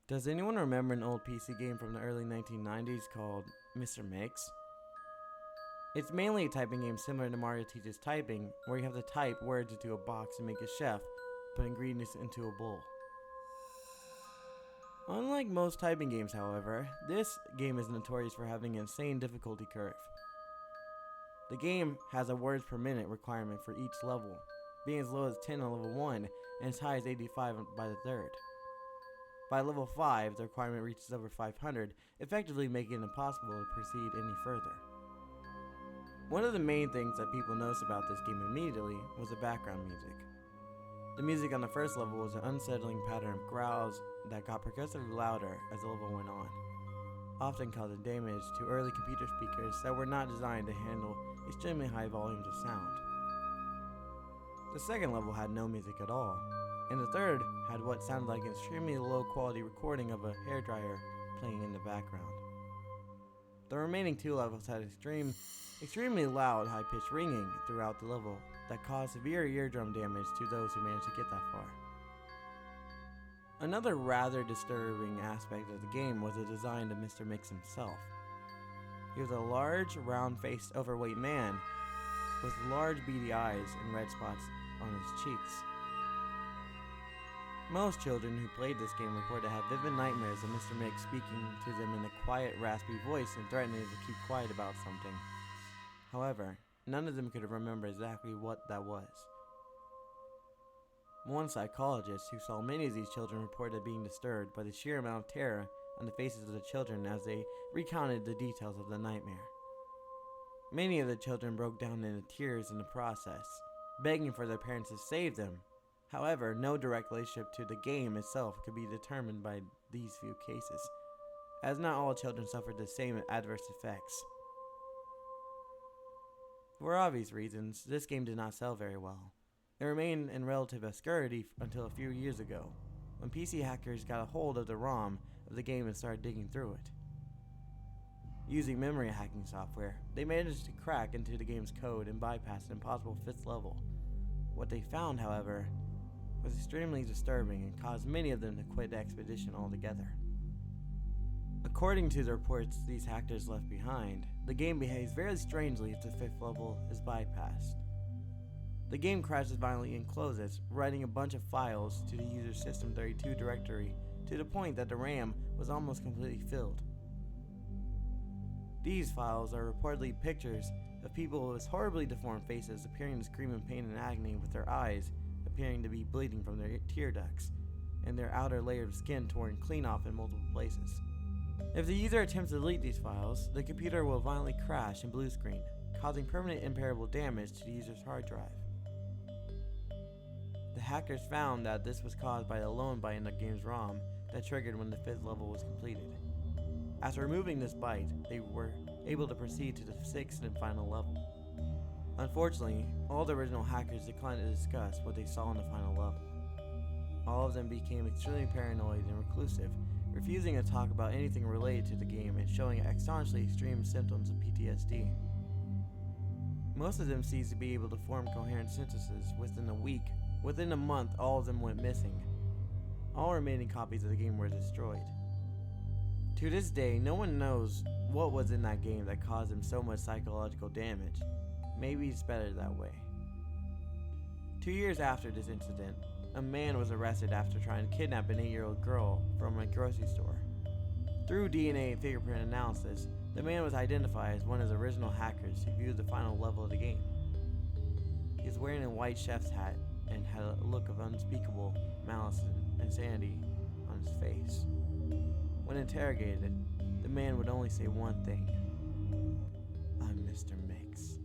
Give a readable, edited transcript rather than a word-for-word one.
Does anyone remember an old PC game from the early 1990s called Mr.Mix? It's mainly a typing game similar to Mario Teaches Typing, where you have to type words into a box and make a chef put ingredients into a bowl. Unlike most typing games, however, this game is notorious for having an insane difficulty curve. The game has a words per minute requirement for each level, being as low as 10 on level 1 and as high as 85 by the third. By level 5, the requirement reaches over 500, effectively making it impossible to proceed any further. One of the main things that people noticed about this game immediately was the background music. The music on the first level was an unsettling pattern of growls that got progressively louder as the level went on, often causing damage to early computer speakers that were not designed to handle extremely high volumes of sound. The second level had no music at all, and the third had what sounded like an extremely low quality recording of a hairdryer playing in the background. The remaining two levels had extremely loud high-pitched ringing throughout the level that caused severe eardrum damage to those who managed to get that far. Another rather disturbing aspect of the game was the design of Mr.Mix himself. He was a large, round-faced, overweight man with large beady eyes and red spots on his cheeks. Most children who played this game report to have vivid nightmares of Mr. Mix speaking to them in a quiet, raspy voice and threatening to keep quiet about something. However, none of them could remember exactly what that was. One psychologist who saw many of these children reported being disturbed by the sheer amount of terror on the faces of the children as they recounted the details of the nightmare. Many of the children broke down into tears in the process, begging for their parents to save them. However, no direct relationship to the game itself could be determined by these few cases, as not all children suffered the same adverse effects. For obvious reasons, this game did not sell very well. It remained in relative obscurity until a few years ago, when PC hackers got a hold of the ROM of the game and started digging through it. Using memory hacking software, they managed to crack into the game's code and bypass an impossible 5th level. What they found, however, was extremely disturbing and caused many of them to quit the expedition altogether. According to the reports these hackers left behind, the game behaves very strangely if the 5th level is bypassed. The game crashes violently and closes, writing a bunch of files to the user's System32 directory to the point that the RAM was almost completely filled. These files are reportedly pictures of people with horribly deformed faces appearing to scream in pain and agony, with their eyes appearing to be bleeding from their tear ducts, and their outer layer of skin torn clean off in multiple places. If the user attempts to delete these files, the computer will violently crash and blue screen, causing permanent irreparable damage to the user's hard drive. The hackers found that this was caused by a lone byte in the game's ROM that triggered when the 5th level was completed. After removing this byte, they were able to proceed to the 6th and final level. Unfortunately, all the original hackers declined to discuss what they saw in the final level. All of them became extremely paranoid and reclusive, refusing to talk about anything related to the game and showing astonishingly extreme symptoms of PTSD. Most of them ceased to be able to form coherent sentences within a week. Within a month, all of them went missing. All remaining copies of the game were destroyed. To this day, no one knows what was in that game that caused them so much psychological damage. Maybe it's better that way. 2 years after this incident, a man was arrested after trying to kidnap an 8-year-old girl from a grocery store. Through DNA and fingerprint analysis, the man was identified as one of the original hackers who viewed the final level of the game. He was wearing a white chef's hat and had a look of unspeakable malice and insanity on his face. When interrogated, the man would only say one thing: "I'm Mr. Mix."